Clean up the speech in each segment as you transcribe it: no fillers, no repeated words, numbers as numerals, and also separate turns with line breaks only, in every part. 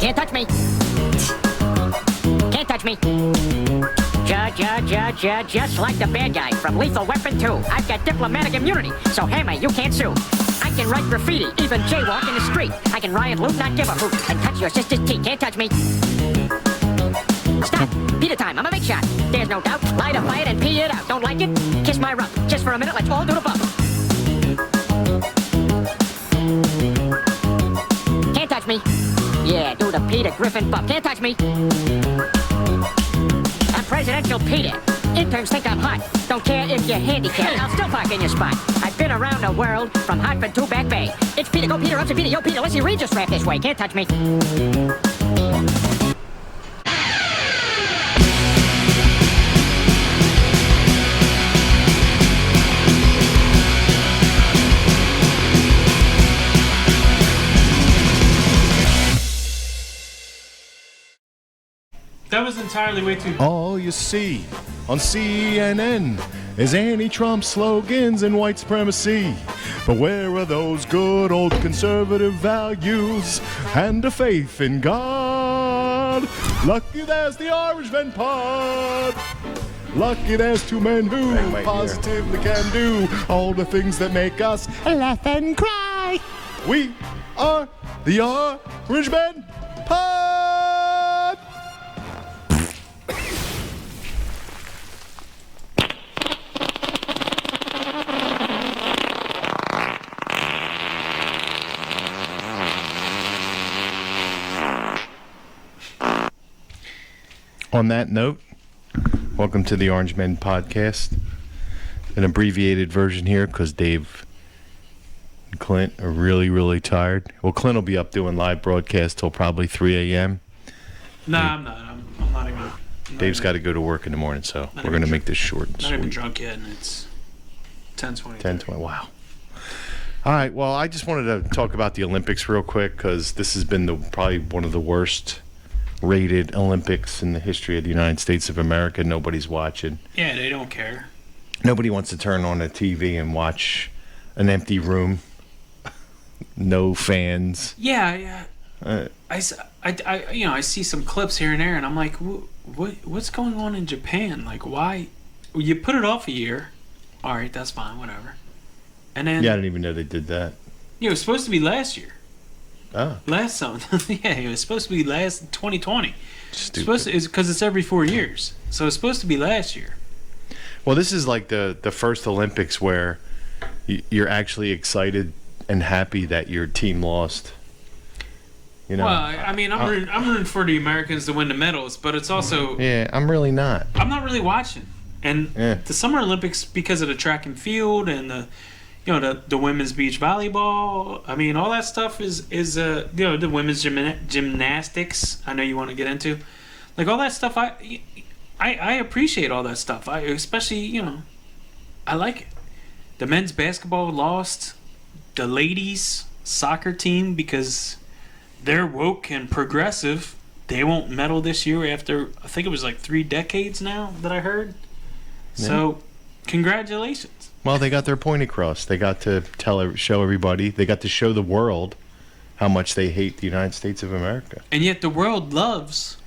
Can't touch me. Can't touch me. Just like the bad guy from Lethal Weapon 2. I've got diplomatic immunity, so Hammer, you can't sue. I can write graffiti, even jaywalk in the street. I can riot, loot, not give a hoot, and touch your sister's teeth. Can't touch me. Stop. Peter time. I'm a big shot. There's no doubt. Light a fire and pee it out. Don't like it? Kiss my rump. Just for a minute, let's all do the bump. Can't touch me. Yeah, do the Peter Griffin bump. Can't touch me. I'm Presidential Peter. Interns think I'm hot. Don't care if you're handicapped. I'll still park in your spot. I've been around the world from Hartford to Back Bay. It's Peter. Go Peter. Up to Peter. Yo, Peter. Let's see Regis strap this way. Can't touch me.
That was entirely way too...
All you see on CNN is anti-Trump slogans and white supremacy. But where are those good old conservative values and a faith in God? Lucky there's the Irishman pod. Lucky there's two men who positively can do all the things that make us laugh and cry. We are the Irishman pod. On that note, welcome to the Orange Men Podcast. An abbreviated version here because Dave and Clint are really, really tired. Well, Clint will be up doing live broadcast till probably 3 a.m.
Nah, I'm not. I'm not even...
Dave's got to go to work in the morning, so we're going to make this short and
not
sweet.
Even drunk yet, and it's 10:20.
10:20, wow. All right, well, I just wanted to talk about the Olympics real quick because this has been probably one of the worst rated Olympics in the history of the United States of America. Nobody's watching.
Yeah, they don't care.
Nobody wants to turn on a TV and watch an empty room. No fans.
Yeah. I see some clips here and there, and I'm like, what's going on in Japan? Like, why? You put it off a year. All right, that's fine, whatever. And then...
Yeah, I didn't even know they did that.
Yeah, it was supposed to be last year.
Oh.
Last summer. Yeah, it was supposed to be last 2020.
Stupid.
It's because it's every 4 years. So it's supposed to be last year.
Well, this is like the first Olympics where you're actually excited and happy that your team lost. You know?
Well, I mean, I'm rooting for the Americans to win the medals, but it's also...
Yeah, I'm really not.
I'm not really watching. And the Summer Olympics, because of the track and field and the women's beach volleyball, I mean, all that stuff is the women's gymnastics. I know you want to get into, like all that stuff. I appreciate all that stuff. Especially I like it. The men's basketball lost. The ladies soccer team, because they're woke and progressive, they won't medal this year after I think it was like 3 decades now that I heard. Yeah. So, congratulations.
Well, they got their point across. They got to show everybody. They got to show the world how much they hate the United States of America.
And yet the world loves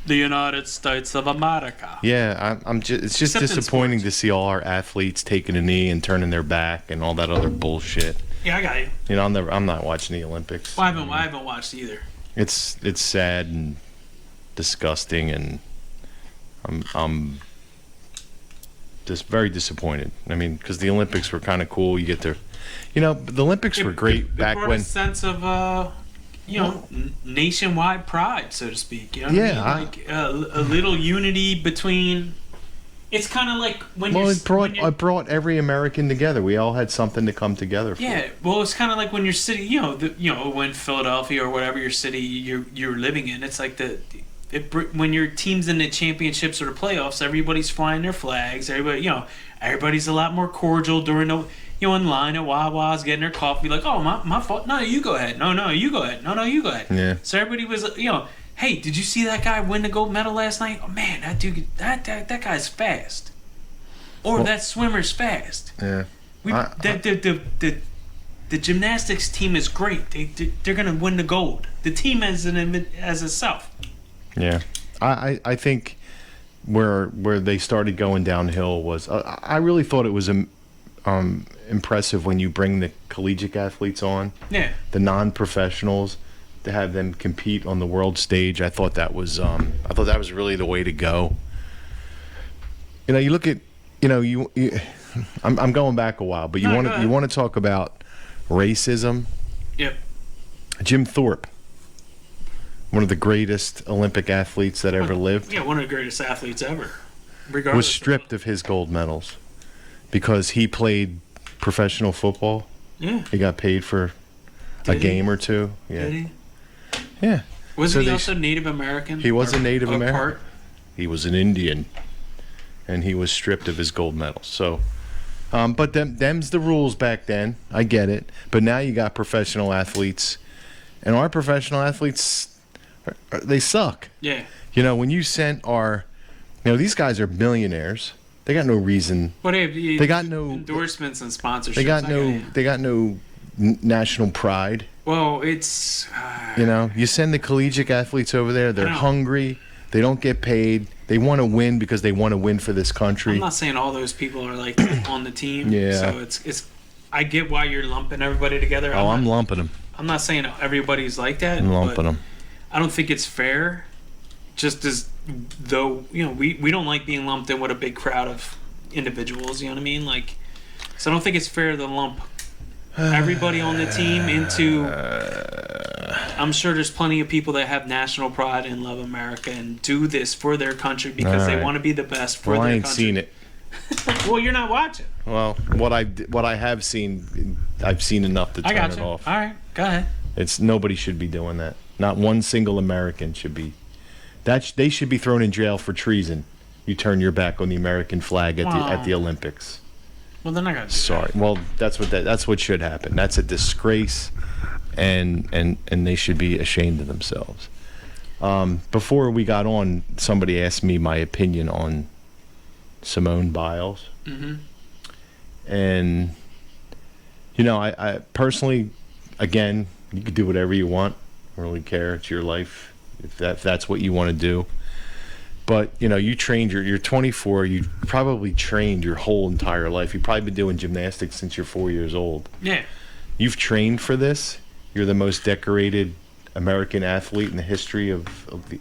the United States of America.
Yeah, it's just disappointing to see all our athletes taking a knee and turning their back and all that other bullshit.
Yeah, I got you.
You know, I'm not watching the Olympics.
Well, I haven't watched either.
It's sad and disgusting, and I'm just very disappointed. I mean, because the Olympics were kind of cool. You get to, the Olympics were great back when.
A sense of, nationwide pride, so to speak. You know what I mean? Like a little unity between. It's kind of like when
it brought every American together. We all had something to come together for.
Yeah, well, it's kind of like when your city, when Philadelphia or whatever your city you're living in, it's like when your team's in the championships or the playoffs, everybody's flying their flags. Everybody's a lot more cordial during the, in line at Wawa's getting their coffee. Like, oh, my fault. No, you go ahead. No, you go ahead. No, you go ahead.
Yeah.
So everybody was, hey, did you see that guy win the gold medal last night? Oh man, that dude, that guy's fast. Or that swimmer's fast.
Yeah.
The the gymnastics team is great. They're gonna win the gold. The team as itself.
Yeah, I think where they started going downhill was I really thought it was impressive when you bring the collegiate athletes on, the non-professionals, to have them compete on the world stage. I thought that was really the way to go. You know, you look at, you know, I'm going back a while, but you want to talk about racism.
Yep.
Jim Thorpe, one of the greatest Olympic athletes that ever lived.
Yeah, one of the greatest athletes ever.
Regardless, was stripped of his gold medals because he played professional football.
Yeah.
He got paid for a game or two. Yeah.
Did he?
Yeah.
Wasn't he also Native American?
He was a Native American. He was an Indian, and he was stripped of his gold medals. So, but them's the rules back then. I get it. But now you got professional athletes, and our professional athletes, they suck.
Yeah.
You know, when you sent these guys are millionaires. They got no reason.
Well,
they got no
endorsements and sponsorships.
They got no national pride.
Well, it's
you know, you send the collegiate athletes over there. They're hungry. They don't get paid. They want to win because they want to win for this country.
I'm not saying all those people are like on the team.
Yeah.
So it's. I get why you're lumping everybody together.
I'm lumping them.
I'm not saying everybody's like that.
I'm lumping them.
I don't think it's fair. Just as though, you know, we don't like being lumped in with a big crowd of individuals. You know what I mean? Like, so I don't think it's fair to lump everybody on the team into. I'm sure there's plenty of people that have national pride and love America and do this for their country because they want to be the best for their country.
I ain't seen it.
Well, you're not watching.
Well, what I have seen, I've seen enough to turn it off.
All right, go ahead.
Nobody should be doing that. Not one single American should be. They should be thrown in jail for treason. You turn your back on the American flag at the Olympics.
Well, they're not gonna do
Sorry.
that.
Well, that's what should happen. That's a disgrace, and they should be ashamed of themselves. Before we got on, somebody asked me my opinion on Simone Biles, and you know, I personally, again, you could do whatever you want. I don't really care. It's your life. If that's what you want to do. But, you know, you trained, you're 24, you probably trained your whole entire life. You've probably been doing gymnastics since you're 4 years old.
Yeah.
You've trained for this. You're the most decorated American athlete in the history of the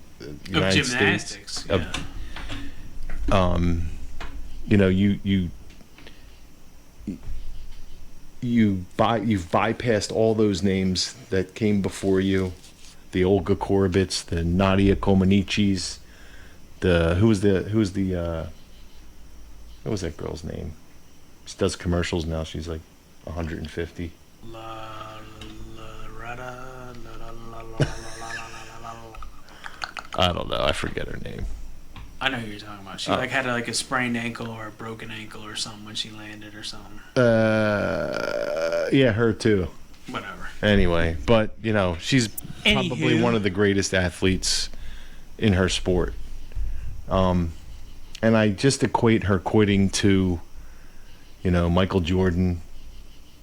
United
gymnastics,
States.
Yeah.
You know, you've bypassed all those names that came before you. The Olga Korbits, the Nadia Comaneci's, what was that girl's name? She does commercials now. She's like 150. I don't know. I forget her name.
I know who you're talking about. She had a sprained ankle or a broken ankle or something when she landed or something.
Yeah, her too.
Whatever.
Anyway, but you know, she's probably one of the greatest athletes in her sport. And I just equate her quitting to, you know, Michael Jordan,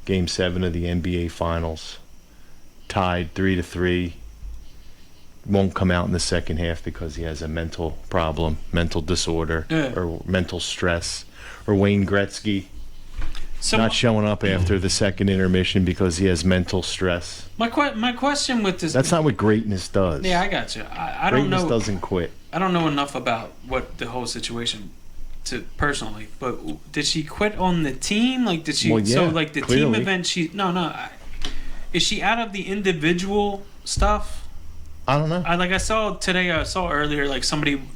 Game 7 of the NBA Finals, tied 3-3. Won't come out in the second half because he has a mental problem, mental disorder, or mental stress, or Wayne Gretzky. Not showing up after the second intermission because he has mental stress.
My question with this...
That's not what greatness does.
Yeah, I got you. I don't know...
Greatness doesn't quit.
I don't know enough about what the whole situation personally, but did she quit on the team? Like, did she...
Well, yeah,
so, like, the
clearly.
team event, is she out of the individual stuff?
I don't know.
I saw earlier, like,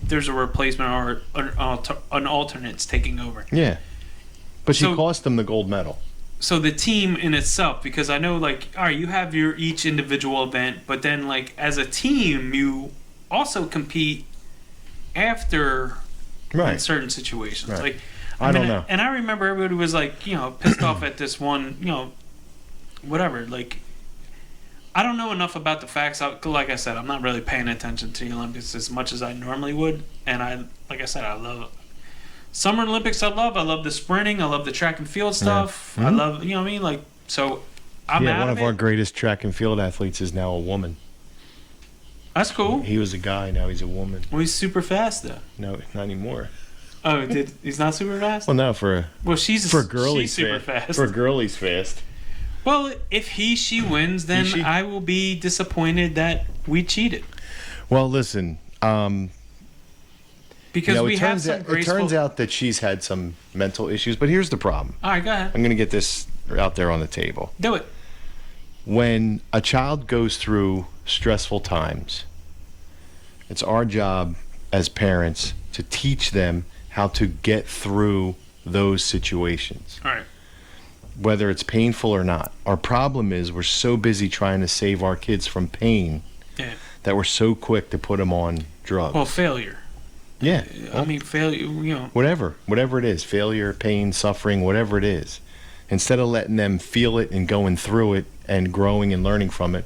there's a replacement or an alternate's taking over.
Yeah. But she cost them the gold medal.
So the team in itself, because I know, like, all right, you have your each individual event, but then, like, as a team, you also compete after in certain situations.
Right.
Like,
I don't know.
And I remember everybody was, like, you know, pissed off at this one, you know, whatever. Like, I don't know enough about the facts. Like I said, I'm not really paying attention to the Olympics as much as I normally would. And I love Summer Olympics. I love the sprinting. I love the track and field stuff.
Mm-hmm.
I love, you know what I mean? Like, so I'm out
one
of
of our
it.
greatest track and field athletes is now a woman.
That's cool.
He was a guy, now he's a woman.
Well, he's super fast though.
No, not anymore.
Oh, he's not super fast?
Well, no,
She's
for a girl,
she's super fast.
For a girl, he's fast.
Well, if she wins, then I will be disappointed that we cheated.
Well, listen,
because we have some graceful...
It turns out that she's had some mental issues, but here's the problem.
All right, go ahead.
I'm going to get this out there on the table.
Do it.
When a child goes through stressful times, it's our job as parents to teach them how to get through those situations.
All right.
Whether it's painful or not. Our problem is we're so busy trying to save our kids from pain that we're so quick to put them on drugs.
Well, failure.
Yeah.
I mean, failure, you know.
Whatever it is, failure, pain, suffering, whatever it is. Instead of letting them feel it and going through it and growing and learning from it,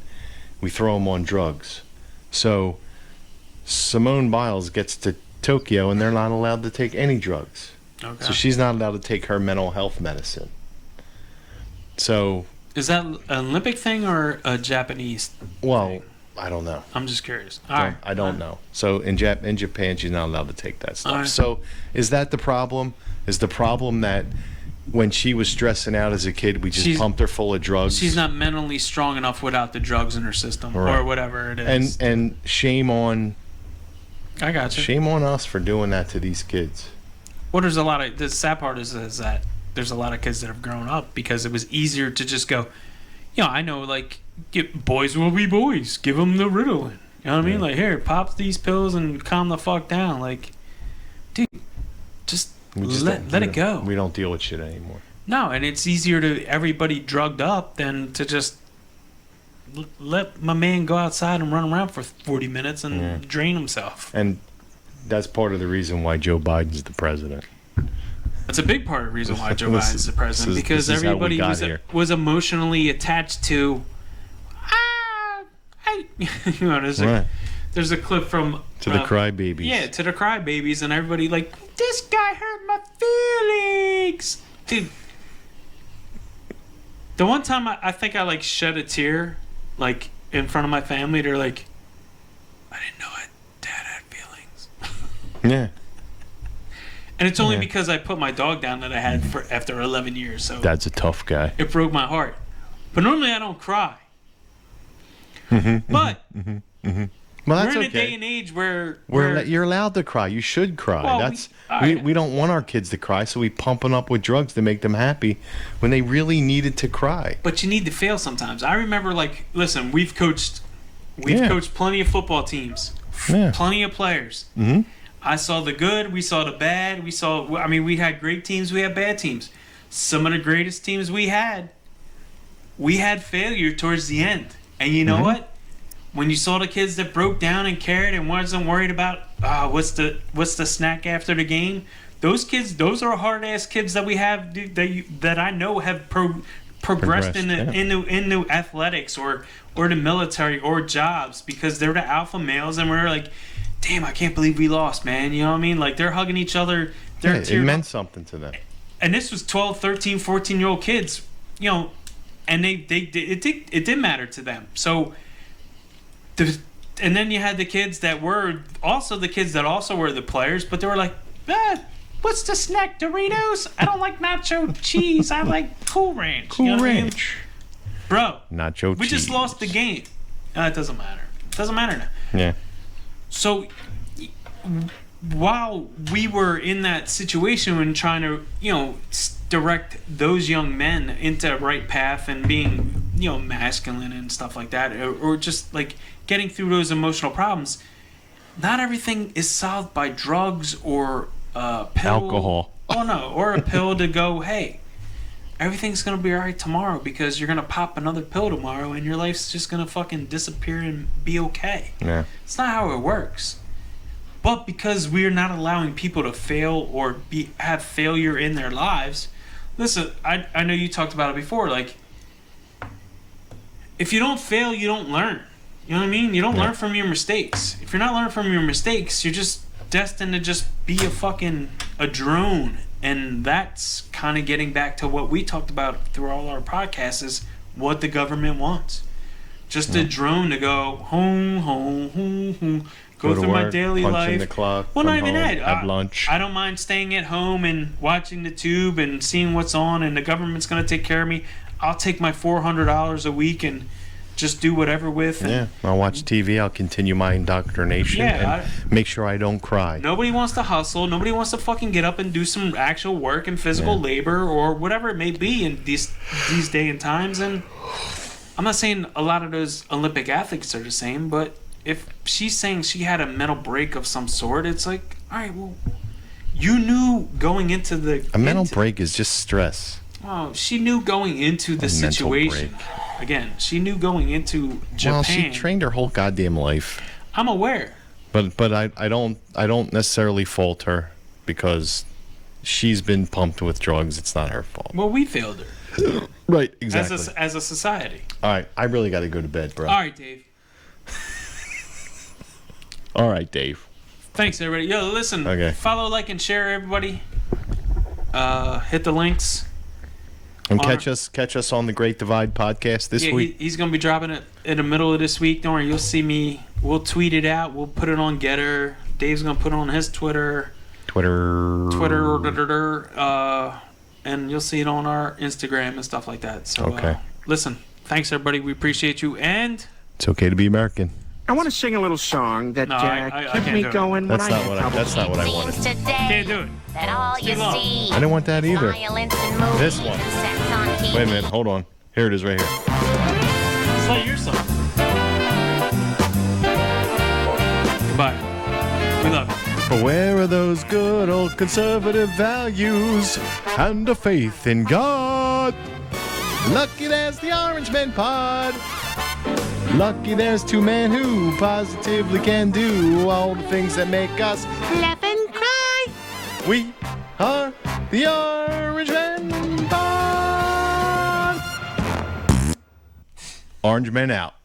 we throw them on drugs. So Simone Biles gets to Tokyo and they're not allowed to take any drugs.
Okay.
So she's not allowed to take her mental health medicine. So
is that an Olympic thing or a Japanese thing?
I don't know.
I'm just curious.
I don't know. So in Japan, she's not allowed to take that stuff.
Right.
So is that the problem? Is the problem that when she was stressing out as a kid, we just pumped her full of drugs?
She's not mentally strong enough without the drugs in her system,
right,
or whatever it is.
And shame on.
I got you.
Shame on us for doing that to these kids.
Well, there's a lot of the sad part is that there's a lot of kids that have grown up because it was easier to just go. You know, I know, like, boys will be boys. Give them the Ritalin. You know what I mean? Like, here, pop these pills and calm the fuck down. Like, dude, just let it go.
We don't deal with shit anymore.
No, and it's easier to everybody drugged up than to just let my man go outside and run around for 40 minutes and drain himself.
And that's part of the reason why Joe Biden's the president.
That's a big part of the reason why Joe Biden's the president, because everybody was emotionally attached to. You know, there's a clip from
to the crybabies.
Yeah, to the crybabies, and everybody like, this guy hurt my feelings, dude. The one time I think I like shed a tear, like in front of my family, they're like, I didn't know Dad had feelings.
Yeah.
And it's only because I put my dog down that I had for after 11 years. So
Dad's a tough guy.
It broke my heart. But normally I don't cry. But
Well,
we're in a day and age where
you're allowed to cry. You should cry.
Well,
we don't want our kids to cry, so we pump them up with drugs to make them happy when they really needed to cry.
But you need to fail sometimes. I remember, like, listen, we've coached plenty of football teams, plenty of players.
Mm-hmm.
I saw the good, we saw the bad, we had great teams, we had bad teams. Some of the greatest teams we had failure towards the end. And you know what? When you saw the kids that broke down and cared and wasn't worried about what's the snack after the game, those are hard ass kids that we have that I know have progressed into athletics or the military or jobs because they're the alpha males, and we're like, damn, I can't believe we lost, man. You know what I mean? Like, they're hugging each other.
It meant something to them. And
this was 12, 13, 14-year-old kids, you know, and it did matter to them. So, and then you had the kids that were also the kids that also were the players, but they were like, what's the snack, Doritos? I don't like nacho cheese. I like Cool Ranch.
Cool Ranch.
Bro,
nacho cheese.
We just lost the game. It doesn't matter. It doesn't matter now.
Yeah.
So while we were in that situation and trying to, you know, direct those young men into the right path and being, you know, masculine and stuff like that, or just like getting through those emotional problems, not everything is solved by drugs or pill.
Alcohol.
Oh no, or a pill to go, hey, everything's gonna be alright tomorrow because you're gonna pop another pill tomorrow and your life's just gonna fucking disappear and be okay.
Yeah.
It's not how it works. But because we're not allowing people to fail or have failure in their lives, listen, I know you talked about it before, like, if you don't fail, you don't learn. You know what I mean? You don't learn from your mistakes. If you're not learning from your mistakes, you're just destined to just be a drone. And that's kind of getting back to what we talked about through all our podcasts is what the government wants. Just a drone to go home, home, home, home. Go
to
through my
work,
daily
punch
life.
in the clock,
well, not
come
even
home,
that.
have lunch.
I don't mind staying at home and watching the tube and seeing what's on, and the government's going to take care of me. I'll take my $400 a week and just do whatever with. And
Yeah, I'll watch TV. I'll continue my indoctrination
Yeah,
and make sure I don't cry.
Nobody wants to hustle. Nobody wants to fucking get up and do some actual work and physical labor or whatever it may be in these day and times. And I'm not saying a lot of those Olympic athletes are the same, but if she's saying she had a mental break of some sort, it's like, all right, well, you knew going into the
A mental break is just stress.
Oh, she knew going into the
mental
situation.
break.
Again, she knew going into Japan.
Well, she trained her whole goddamn life.
I'm aware.
But I don't necessarily fault her because she's been pumped with drugs. It's not her fault.
Well, we failed her
Right, exactly.
as a society.
All right, I really got to go to bed, bro.
All right, Dave.
All right, Dave.
Thanks, everybody. Yo, listen.
Okay.
Follow, like, and share, everybody. Hit the links.
And
Honor-
catch us on the Great Divide podcast this
Yeah,
week.
he's gonna be dropping it in the middle of this week. Don't worry, you'll see me. We'll tweet it out. We'll put it on Getter. Dave's gonna put it on his Twitter, and you'll see it on our Instagram and stuff like that. So,
Okay.
Listen, thanks everybody. We appreciate you. And
It's okay to be American.
I want to sing a little song that
No, I
kept
can't
me
do it.
going when
That's
I
not
had
what I,
trouble.
that's not what I wanted.
Seems today
can't do it.
that all you
too long.
see
I didn't want that either.
violence in movies
This one.
and sex on TV.
Wait a minute, hold on. Here it is right here.
It's not your song. Goodbye. We love you.
But where are those good old conservative values and a faith in God? Lucky there's the Orange Men Pod. Lucky there's two men who positively can do all the things that make us
Laugh and cry.
We are the Orange Men Pod. Orange Men out.